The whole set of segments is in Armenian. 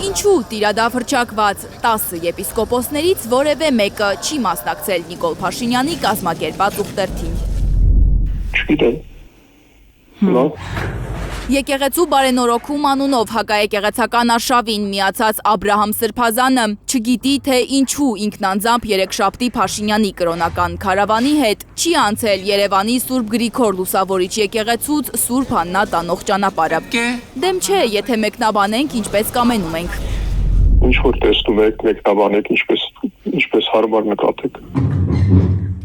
Ինչու տիրադափրճակված 10 եպիսկոպոսներից որևէ մեկը չի մասնակցել Նիկոլ Փաշինյանի կազմակերպած ուխտերթին։ Չգիտեմ։ Եկեղեցու բարենորոգում անունով հակաեկեղեցական արշավին միացած Աբրահամ Սրբազանը չգիտի, թե ինչու ինքնանձամբ երեքշաբթի Փաշինյանի կրոնական քարավանի հետ չի անցել Երևանի Սուրբ Գրիգոր Լուսավորիչ եկեղեցուց Սուրբ Աննա տանող ճանապարհը։ Դեմ չէ, եթե մեկնաբանենք ինչպես կամենում ենք։ Ինչ որ տեսնում եք, մեկնաբանեք ինչպես հարմար նկատեք։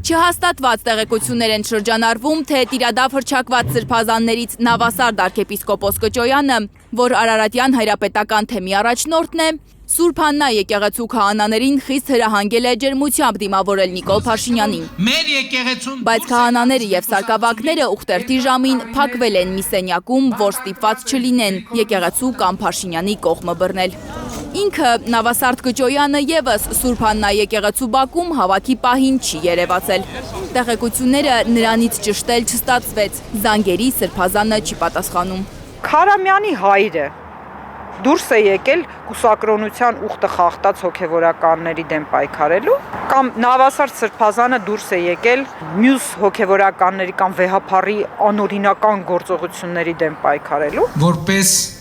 Չհաստատված տեղեկություններ են շրջանառվում, թե տիրադափրճակված սրբազաններից Նավասարդ arczepiskopos Կճոյանը, որ Արարատյան հայրապետական թեմի առաջնորդն է, Սուրբ Աննա եկեղեցու քահանաներին խիստ հրահանգել է ջերմությամբ դիմավորել Նիկոլ Փաշինյանին։ Բայց քահանաները եւ սարկավակները ուխտերթի ժամին փակվել են մի սենյակում, որ ստիպված չլինեն եկեղեցու կամ Փաշինյանի կողմը բռնել։ Ինքը Նավասարդ Կճոյանը եւս Սուրբ Աննա եկեղեցու բակում հավաքի պահին չի երևացել։ Տեղեկությունները նրանից ճշտել չստացվեց, զանգերի սրբազանը չի պատասխանում։ Քարամյանի հայրը դուրս է եկել կուսակրոնության ուխտը խախտած հոգևորականների դեմ պայքարելու, կամ Նավասարդ Սրբազանը դուրս է եկել մյուս հոգևորականների կամ վեհափառի անօրինական գործողությունների դեմ պայքարելու։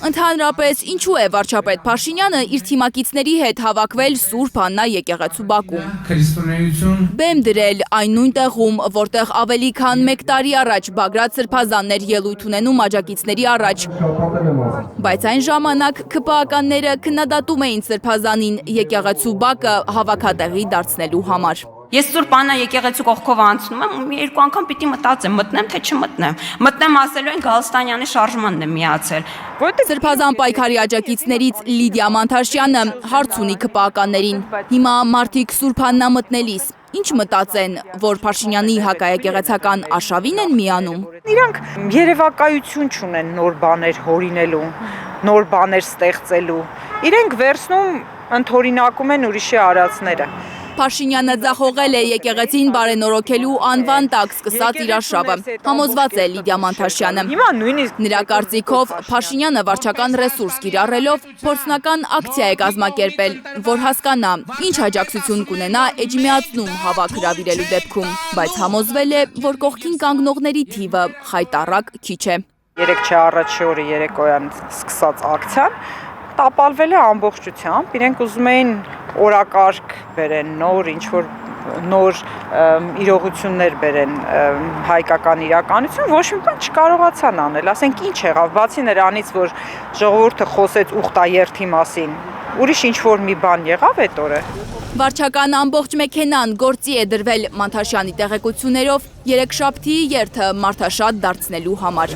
Ընդհանրապես, ինչու է վարչապետ Փաշինյանը իր թիմակիցների հետ հավաքվել Սուրբ Աննա եկեղեցու բակում։ Բեմ դրել այն նույն տեղում, որտեղ ավելի քան 1 տարի առաջ Բագրատ Սրբազաններ ելույթ ունենում աջակիցների առաջ։ Բայց այն ժամանակ ԿՊԱ-ականները քննադատում էին Սրբազանին եկեղեցու բակը հավաքատեղի դարձնելու համար։ Ես Սուրբ Աննա եկեղեցու կողքով անցնում եմ, երկու անգամ պիտի մտածեմ, մտնեմ թե չմտնեմ։ Մտնեմ ասելու են Գալստանյանի շարժմանն է միացել։ Սրբազան պայքարի աջակիցներից Լիդիա Մանթաշյանը հարց ունի ԿՊԱ-ականներին։ Հիմա մարդիկ Սուրբ Աննա մտնելիս ինչ մտածեն, որ Փաշինյանի հակաեկեղեցական արշավին են միանում։ Իրանք երևակայություն չունեն նոր բաներ հորինելու, նոր բաներ ստեղծելու։ Իրենք վերցնում ընդօրինակում են ուրիշի արածները։ Փաշինյանը ձախողել է եկեղեցին բարենորոգելու անվան տակ սկսած իր արշավը, համոզված է Լիդիա Մանթաշյանը։ Նրա կարծիքով Փաշինյանը վարչական ռեսուրս կիրառելով փորձնական ակցիա է կազմակերպել, որ հասկանա, ինչ աջակցություն կունենա Էջմիածնում հավաք հրավիրելու դեպքում, բայց համոզվել է, որ կողքին կանգնողների թիվը խայտառակ քիչ է։ 3 չառաջի օրը երեկոյան սկսած ակցիան տապալվել է ամբողջությամբ, իրենք ուզում էին օրակարգ բերեն, ինչ-որ նոր իրողություններ բերեն հայկական իրականություն, ոչ մի բան չկարողացան անել, ասենք ինչ եղավ, բացի նրանից, որ ժողովուրդը խոսեց ուխտաերթի մասին, ուրիշ ինչ-որ մի բան եղավ այդ օրը։ Վարչական ամբողջ մեքենան գործի է դրվել Մանթաշյանի տեղեկություններով երեքշաբթի երթը մարդաշատ դարձնելու համար։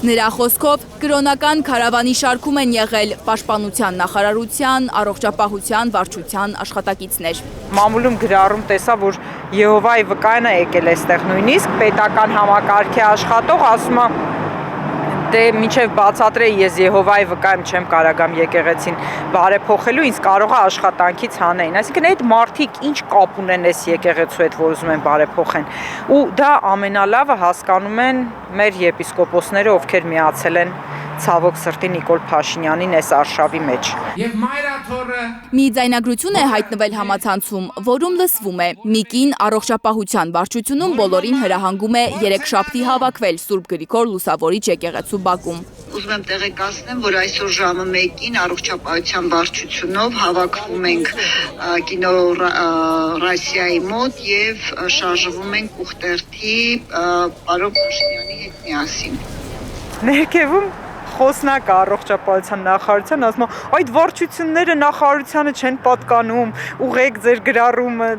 Նրա խոսքով կրոնական քարավանի շարքում են եղել Պաշտպանության նախարարության, առողջապահության վարչության աշխատակիցներ։ Մամուլում գրառում տեսա, որ Եհովայի վկայանը եկել է այստեղ նույնիսկ պետական համակարգի աշխատող ասում է դե մինչև բացատրեի ես Եհովայի վկայեմ չեմ կարողամ եկեղեցին բարեփոխելու, ինձ կարող է աշխատանքից հանեին։ Այսինքն այդ մարդիկ ինչ կապ ունեն այս եկեղեցու հետ, որ ուզում են բարեփոխեն։ Ու դա ամենալավը հասկանում են մեր եպիսկոպոսները, ովքեր միացել են ցավոք սրտի Նիկոլ Փաշինյանին այս արշավի մեջ։ Մի ձայնագրություն է հայտնվել համացանցում, որում լսվում է մի կին առողջապահության վարչությունում բոլորին հրահանգում է երեքշաբթի հավաքվել Սուրբ Գրիգոր Լուսավորիչ եկեղեցու բակում։ Ուզում եմ տեղեկացնեմ, որ այսօր ժամը 1-ին առողջապահության վարչությունով հավաքվում ենք կինո Ռասիայի մոտ եւ շարժվում ենք ուխտերթի պարոն Փաշինյանի հետ միասին։ Ներքևում խոսնակ առողջապահության նախարարության ասում է այդ վարչությունները նախարարությանը չեն պատկանում, ուղղեք ձեր գրառումը,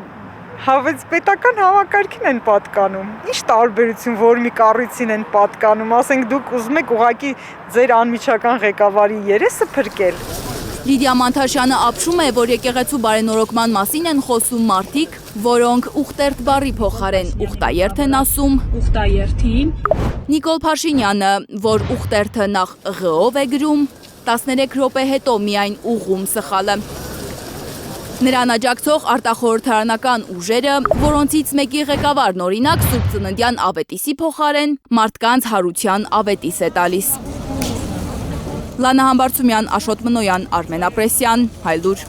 հավեց պետական համակարգին են պատկանում։ Ինչ տարբերություն, որ մի կառույցին են պատկանում, ասենք դուք ուզում եք ուղղակի ձեր անմիջական ղեկավարի երեսը փրկել։ Լիդիա Մանթաշյանը ապշում է, որ եկեղեցու բարենորոգման մասին են խոսում մարդիկ, որոնք ուխտերթ բառի փոխարեն ուխտաերթ են ասում։ Ուխտաերթին Նիկոլ Փաշինյանը, որ ուխտերթը նախ ղ-ով է գրում, 13 րոպե հետո միայն ուղում սխալը։ Նրան աջակցող արտախորհրդարանական ուժերը, որոնցից մեկի ղեկավարն օրինակ Սուրբ Ծննդյան ավետիսի փոխարեն մարդկանց հարության ավետիս է տալիս։ Լանա Համբարձումյան, Աշոտ Մնոյան, Արմեն Ապրեսյան, Հայլուր։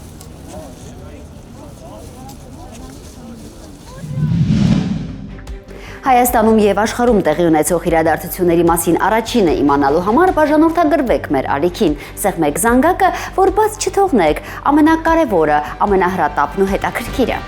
Հայաստանում եւ աշխարհում տեղի ունեցող իրադարձությունների մասին առաջինը իմանալու համար բաժանորդագրվեք մեր ալիքին, սեղմեք զանգակը, որ բաց չթողնեք ամենակարևորը, ամենահրատապն ու հետաքրքիրը։